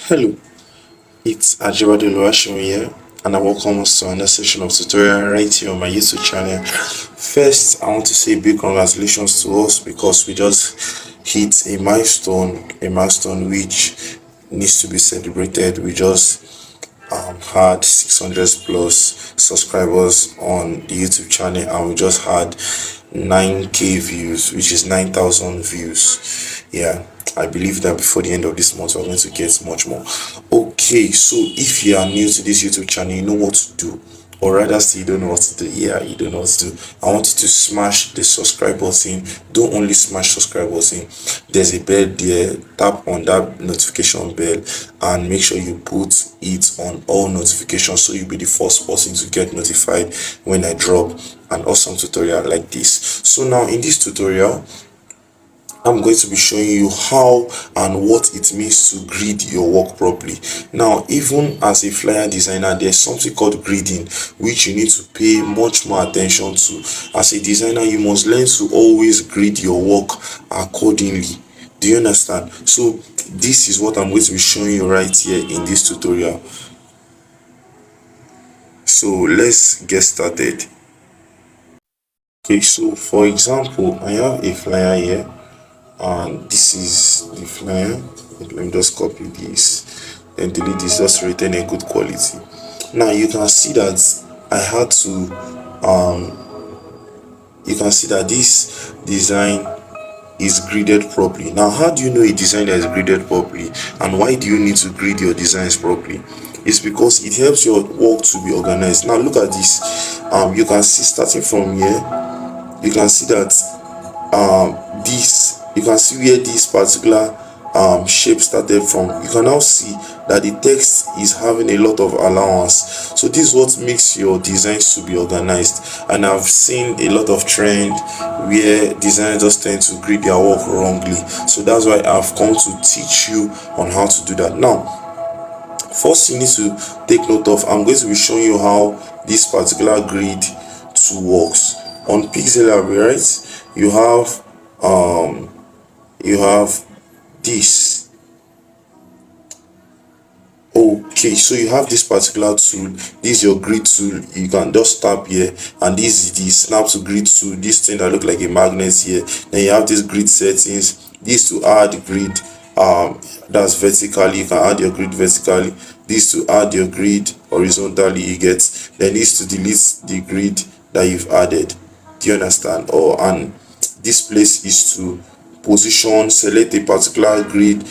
Hello, it's AjiseGraphik here, and I welcome us to another session of tutorial right here on my YouTube channel. First, I want to say big congratulations to us because we just hit a milestone which needs to be celebrated. We just had 600 plus subscribers on the YouTube channel, and we just had 9k views, which is 9,000 views. Yeah, I believe that before the end of this month we're going to get much more. Okay, so if you are new to this YouTube channel, you know what to do, or rather still you don't know what to do. Yeah, you don't know what to do. I want you to smash the subscribe button. Don't only smash subscribe button, there's a bell there, tap on that notification bell and make sure you put it on all notifications so you'll be the first person to get notified when I drop an awesome tutorial like this. So now in this tutorial I'm going to be showing you how and what it means to grid your work properly. Now, even as a flyer designer, there's something called gridding, which you need to pay much more attention to. As a designer, you must learn to always grid your work accordingly. Do you understand? So this is what I'm going to be showing you right here in this tutorial. So let's get started. Okay, so for example, I have a flyer here, and this is the flyer. Let me just copy this and delete this just to retain a good quality. Now you can see that I had to you can see that this design is gridded properly. Now, how do you know a design that is gridded properly, and why do you need to grid your designs properly? It's because it helps your work to be organized. Now look at this. You can see, starting from here, you can see that you can see where this particular shape started from. You can now see that the text is having a lot of allowance. So this is what makes your designs to be organized. And I've seen a lot of trend where designers just tend to grid their work wrongly. So that's why I've come to teach you on how to do that. Now, first you need to take note of, I'm going to be showing you how this particular grid tool works. On Pixellab, right, you have this. Okay, so you have this particular tool. This is your grid tool. You can just tap here, and this is the snap to grid tool, this thing that look like a magnet here. Then you have this grid settings, this to add grid, that's vertically. You can add your grid vertically, this to add your grid horizontally, you get. Then this to delete the grid that you've added. Do you understand? And this place is to position, select a particular grid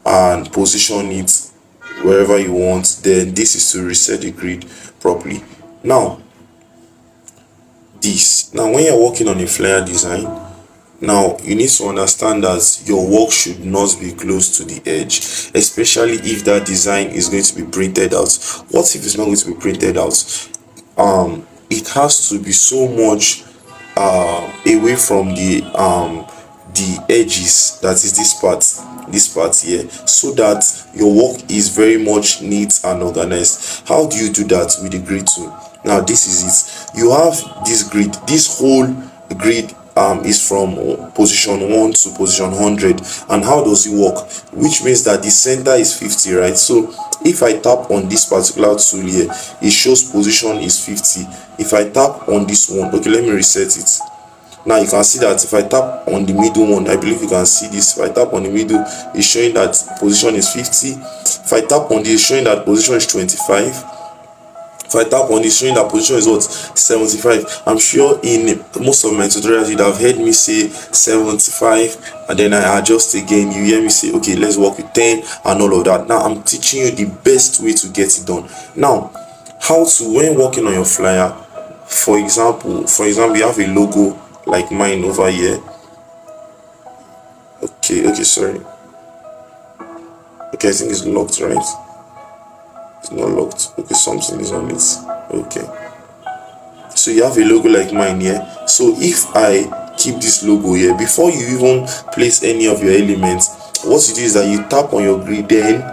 and position it wherever you want. Then this is to reset the grid properly. Now when you're working on a flyer design, now you need to understand that your work should not be close to the edge, especially if that design is going to be printed out. What if it's not going to be printed out? It has to be so much away from the edges, that is this part here, so that your work is very much neat and organized. How do you do that? With the grid tool. Now this is it. You have this grid. This whole grid is from position 1 to position 100. And how does it work? Which means that the center is 50, right? So if I tap on this particular tool here, it shows position is 50. If I tap on this one, okay, let me reset it. Now you can see that if I tap on the middle one, I believe you can see this. If I tap on the middle, it's showing that position is 50. If I tap on this, it's showing that position is 25. If I tap on this, showing that position is what? 75. I'm sure in most of my tutorials you'd have heard me say 75, and then I adjust again. You hear me say, okay, let's work with 10 and all of that. Now I'm teaching you the best way to get it done. Now, how to, when working on your flyer, for example, you have a logo like mine over here. Okay, sorry. Okay, I think it's locked, right? It's not locked. Okay, something is on it. Okay, so you have a logo like mine here. So if I keep this logo here, before you even place any of your elements, what you do is that you tap on your grid, then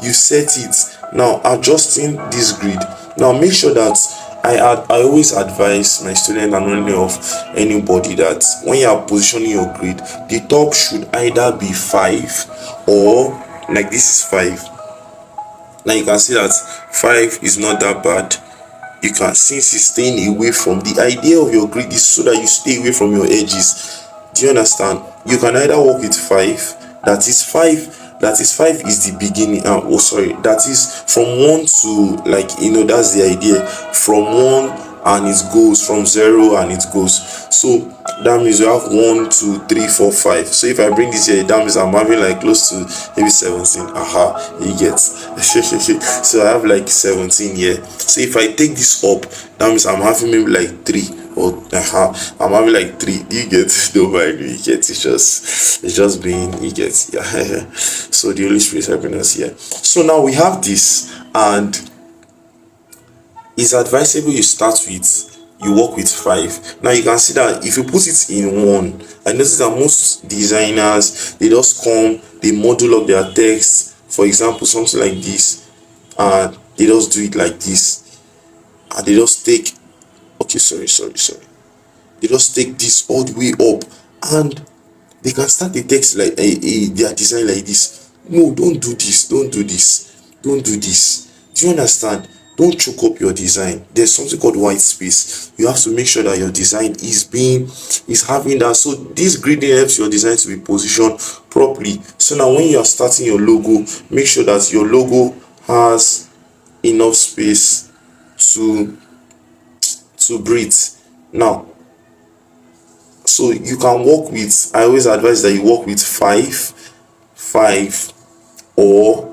you set it. Now adjusting this grid, now make sure that I always advise my student and only of anybody that when you are positioning your grid, the top should either be 5 or like this is 5. Now you can see that 5 is not that bad. You can, since it's staying away from, the idea of your grid is so that you stay away from your edges. Do you understand? You can either work with 5, that is 5 is the beginning. Oh sorry, that is from 1 to, like, that's the idea, from 1 and it goes, from 0 and it goes. So that means you have 1 2 3 4 5. So if I bring this here, that means I'm having like close to maybe 17. You get so I have like 17 here. So if I take this up, that means I'm having maybe like 3, or I'm having like 3. You get? Don't mind me. You get? It's just being, you get? Yeah. So the Holy Spirit is helping us here. So now we have this, and it's advisable you work with 5. Now you can see that if you put it in 1, I notice that most designers, they just come, they model up their text, for example something like this, and they just do it like this, and they just take, okay, sorry, they just take this all the way up, and they can start the text like their design like this. No, don't do this, don't do this. Do you understand? Don't choke up your design. There's something called white space. You have to make sure that your design is having that. So this grading helps your design to be positioned properly. So now when you are starting your logo, make sure that your logo has enough space to breathe. Now, so you can work with, I always advise that you work with 5 or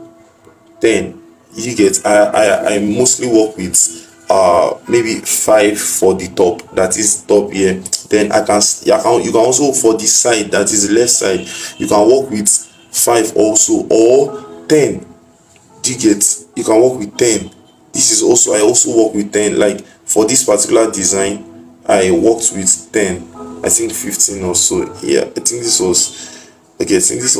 10. You get? I mostly work with maybe 5 for the top, that is top here. Then you can also, for the side, that is the left side, you can work with 5 also, or 10. Do you get? You can work with 10. This is also, I also work with 10. Like for this particular design, I worked with 10. I think 15 or so. Yeah, I think this was, okay, I think this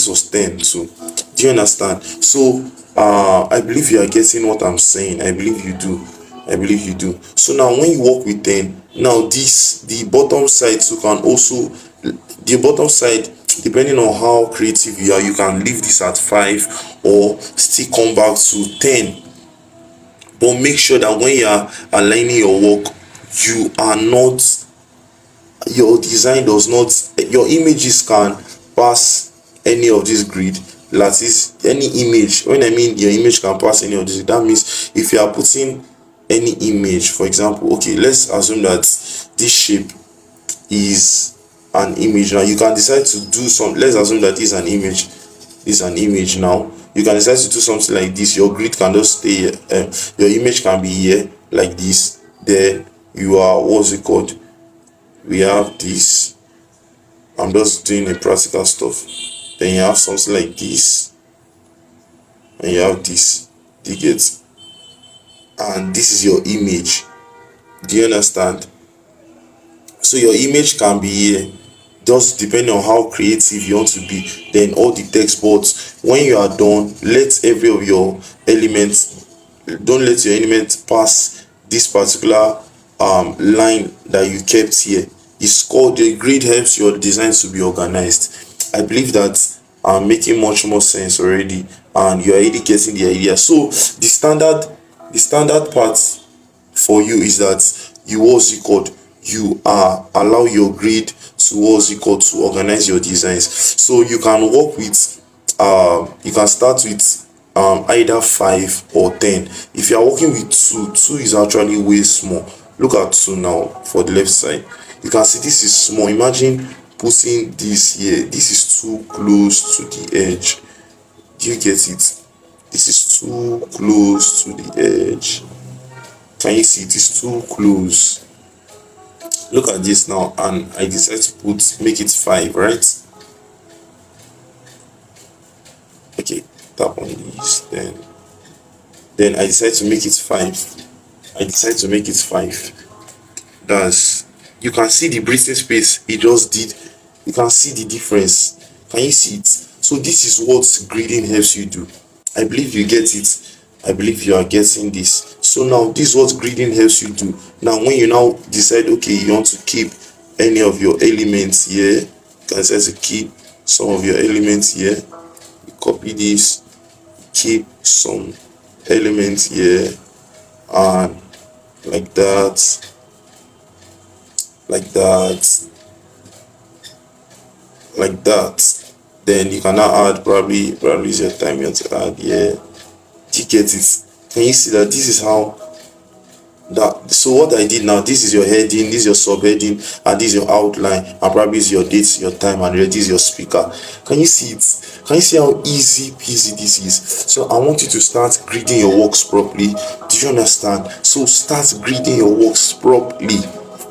was 10 too. Do you understand? So I believe you are getting what I'm saying. I believe you do. So now when you work with 10, now the bottom side, so can also, the bottom side, depending on how creative you are, you can leave this at 5 or still come back to 10. But make sure that when you are aligning your work, you are not, your design does not, your images can pass any of this grid. That is, any image, when I mean your image can pass any of this, that means if you are putting any image, for example, okay, let's assume that this shape is an image. Now you can decide to do some, let's assume that this is an image. Now you can decide to do something like this. Your grid can just stay here, your image can be here like this. Then you are, what's it called, we have this, I'm just doing a practical stuff. Then you have something like this, and you have this. Do you get? And this is your image. Do you understand? So your image can be here, just depending on how creative you want to be. Then all the text, but when you are done, let every of your elements, don't let your element pass this particular line that you kept here. It's called, the grid helps your design to be organized. I believe that I'm making much more sense already, and you're already getting the idea. So the standard part for you is that you allow your grid to organize your designs. So you can work with you can start with either 5 or 10. If you are working with 2 is actually way small. Look at 2 now for the left side. You can see this is small. Imagine putting this here. This is too close to the edge. Do you get it? This is too close to the edge. Can you see it is too close? Look at this now, and I decided to make it 5, right? Okay, tap on this, then I decided to make it 5. That's, you can see the breathing space it just did. You can see the difference. Can you see it? So this is what grading helps you do. I believe you get it. I believe you are getting this. So now this is what grading helps you do. Now when you now decide, okay, you want to keep any of your elements here, you can decide to keep some of your elements here. You copy this, keep some elements here, and like that, like that, like that. Then you can now add, probably is your time you want to add here. You get it? Can you see that this is how that? So what I did now, this is your heading, this is your subheading, and this is your outline, and probably is your dates, your time, and this is your speaker. Can you see it? Can you see how easy peasy this is? So I want you to start grading your works properly. Do you understand? So start grading your works properly.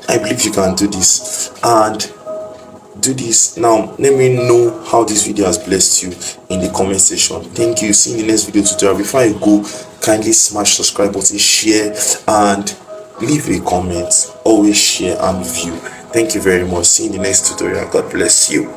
I believe you can do this, and do this now. Let me know how this video has blessed you in the comment section. Thank you. See you in the next video tutorial. Before I go, kindly smash subscribe button, share, and leave a comment. Always share and view. Thank you very much. See you in the next tutorial. God bless you.